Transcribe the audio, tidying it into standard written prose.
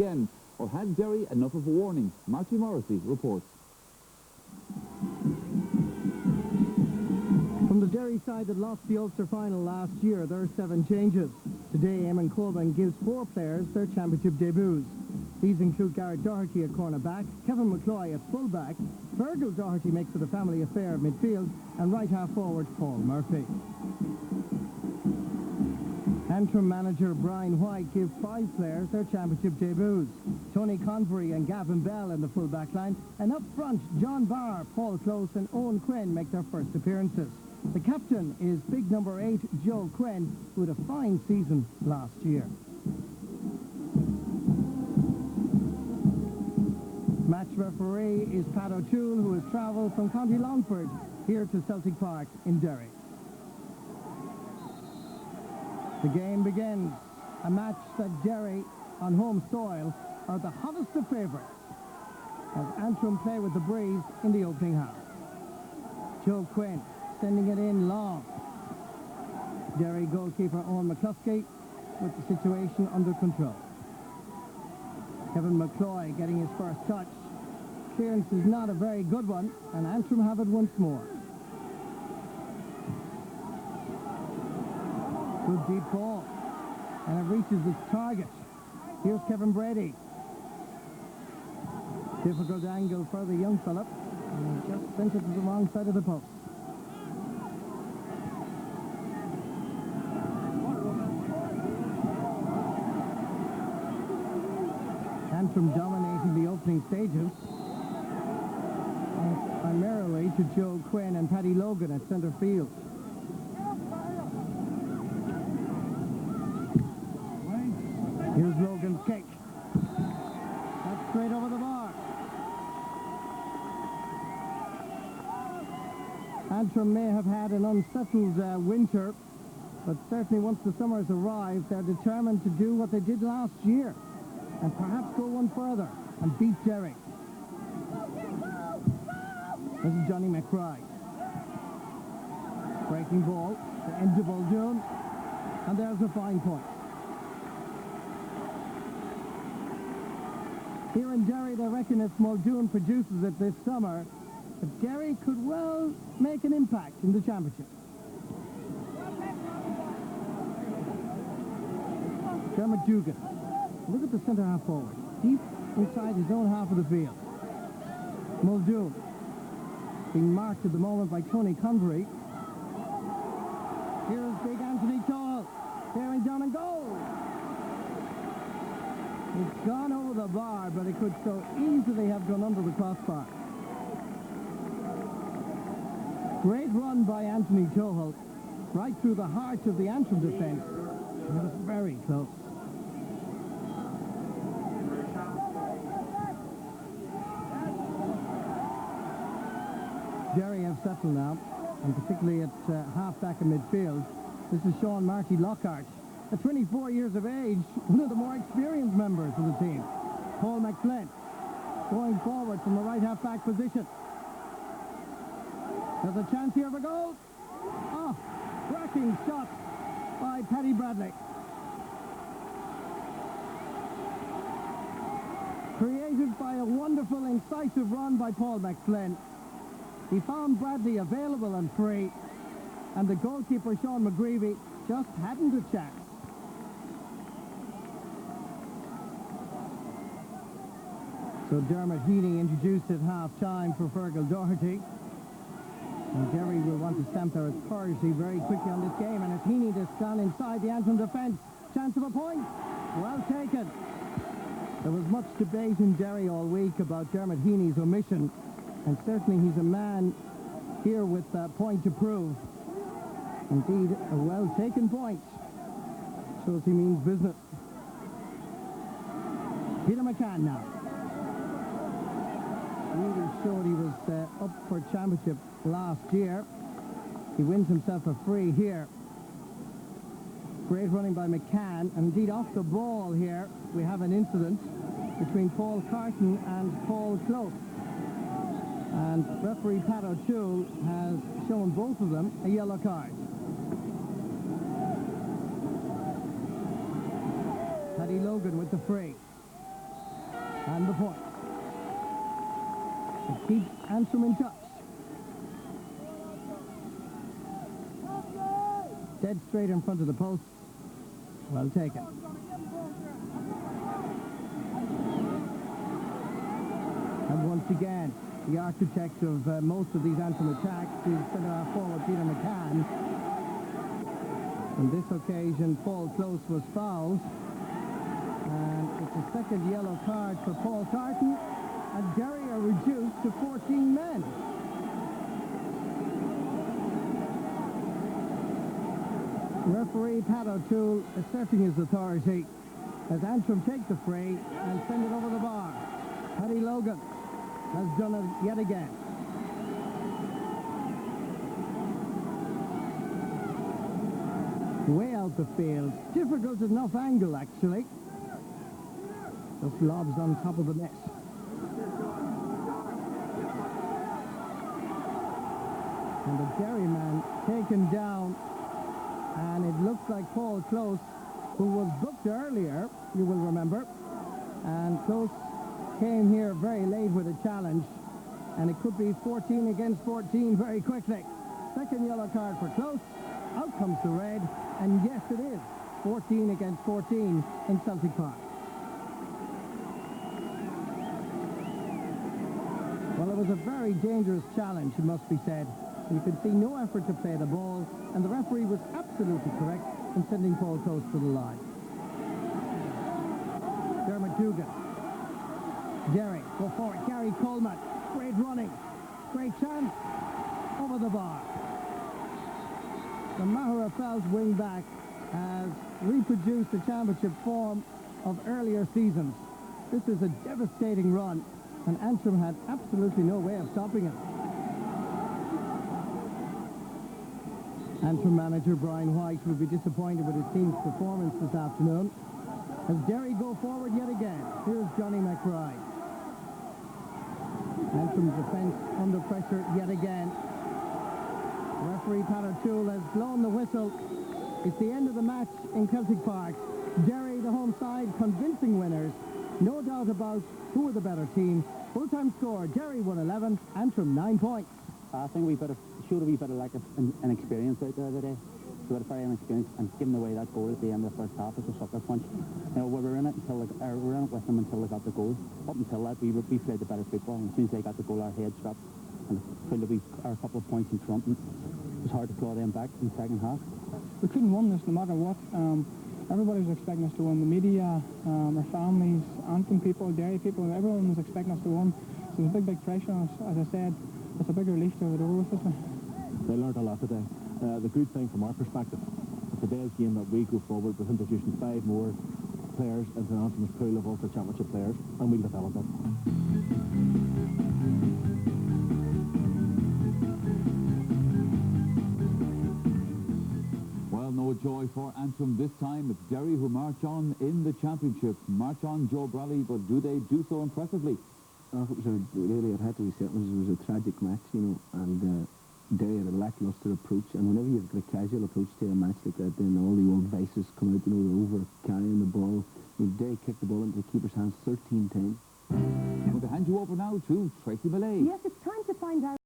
again, or had Derry enough of a warning? Marty Morrissey reports. From the Derry side that lost the Ulster final last year, there are 7 changes. Today, Eamon Coleman gives 4 players their championship debuts. These include Garrett Doherty at cornerback, Kevin McCloy at fullback, Fergal Doherty makes it a family affair at midfield, and right half forward Paul Murphy. Antrim manager Brian White gives 5 players their championship debuts. Tony Convery and Gavin Bell in the full-back line, and up front John Barr, Paul Close and Owen Quinn make their first appearances. The captain is big number 8 Joe Quinn, who had a fine season last year. Match referee is Pat O'Toole, who has travelled from County Longford here to Celtic Park in Derry. The game begins, a match that Derry, on home soil, are the hottest of favourites, as Antrim play with the breeze in the opening half. Joe Quinn sending it in long. Derry goalkeeper Owen McCluskey with the situation under control. Kevin McCloy getting his first touch. Clearance is not a very good one, and Antrim have it once more. Good deep ball, and it reaches its target. Here's Kevin Brady. Difficult angle for the young fella, and he just sent it to the wrong side of the post. Antrim dominating the opening stages, primarily to Joe Quinn and Paddy Logan at centre field. Here's Logan's kick. That's straight over the bar. Antrim may have had an unsettled winter, but certainly once the summer has arrived, they're determined to do what they did last year and perhaps go one further and beat Derry. This is Johnny McBride. Breaking ball to Enda Muldoon, and there's a fine point. Here in Derry, they reckon if Muldoon produces it this summer, that Derry could well make an impact in the championship. Dermot Dugan. Look at the centre half forward, deep inside his own half of the field. Muldoon being marked at the moment by Tony Convery. Here's big Anthony Toll, bearing down and goal. It's gone over the bar, but it could so easily have gone under the crossbar. Great run by Anthony Toll, right through the heart of the Antrim defence. It was very close. Derry have settled now, and particularly at half-back in midfield. This is Sean Marty Lockhart, at 24 years of age, one of the more experienced members of the team. Paul McFlynn going forward from the right half-back position. There's a chance here for goal. Oh, cracking shot by Paddy Bradley. Created by a wonderful, incisive run by Paul McFlynn. He found Bradley available and free, and the goalkeeper, Sean McGreevy, just hadn't a chance. So Dermot Heaney introduced at half-time for Fergal Doherty. And Derry will want to stamp their authority very quickly on this game, and it's Heaney that's gone inside the Antrim defence. Chance of a point. Well taken. There was much debate in Derry all week about Dermot Heaney's omission, and certainly he's a man here with a point to prove. Indeed, a well-taken point. Shows he means business. Peter McCann now. Really showed he was up for championship last year. He wins himself a free here. Great running by McCann, and indeed off the ball here we have an incident between Paul Carton and Paul Close. And referee Pat O'Toole has shown both of them a yellow card. Paddy Logan with the free. And the point. It keeps Antrim in touch. Dead straight in front of the post. Well taken. And once again, the architect of most of these Antrim attacks is centre-half forward Peter McCann. On this occasion, Paul Close was fouled. And it's a second yellow card for Paul Carton. And Derry are reduced to 14 men. Referee Pat O'Toole asserting his authority as Antrim take the free and send it over the bar. Paddy Logan has done it yet again. Way out the field. Difficult enough angle, actually. Just lobs on top of the net. And the Derry man taken down. And it looks like Paul Close, who was booked earlier, you will remember. And Close came here very late with a challenge. And it could be 14 against 14 very quickly. Second yellow card for Close. Out comes the red. And yes, it is 14 against 14 in Celtic Park. Well, it was a very dangerous challenge, it must be said. You could see no effort to play the ball, and the referee was absolutely correct in sending Paul Close to the line. Dermot Dugan. Derry, go forward. Gary Coleman. Great running. Great chance. Over the bar. The Mahara Felt wing back has reproduced the championship form of earlier seasons. This is a devastating run, and Antrim had absolutely no way of stopping it. Antrim manager Brian White will be disappointed with his team's performance this afternoon. As Derry go forward yet again, here's Johnny McBride. Antrim's defence under pressure yet again. Referee Pat O'Toole has blown the whistle. It's the end of the match in Celtic Park. Derry, the home side, convincing winners. No doubt about who were the better team. Full-time score, Derry 111, Antrim 9 points. I think we showed a wee bit of lack of inexperience out there today. We had a very inexperienced, and giving away that goal at the end of the first half was a sucker punch. You know, we were in it until we were in it with them until they got the goal. Up until that, we played the better football, and as soon as they got the goal, our heads dropped, and felt that we are a couple of points in front, and it was hard to claw them back in the second half. We couldn't win this no matter what. Everybody was expecting us to win. The media, our families, Antrim people, Derry people, everyone was expecting us to win. So there's a big pressure on us. As I said, it's a big relief to have it over with this one. They learned a lot today. The good thing from our perspective, at today's game that we go forward with introducing 5 more players into Antrim's pool of Ulster Championship players, and we'll develop them. Well, no joy for Antrim this time. It's Derry who march on in the championship. March on, Joe Brolly, but do they do so impressively? It had to be said, it was a tragic match, you know, and Derry had a lacklustre approach, and whenever you've got a casual approach to a match like that, then all the old vices come out, you know, they're over carrying the ball. Derry kicked the ball into the keeper's hands 13 times. I'm going to hand you over now to Tracy Millay. Yes, it's time to find out.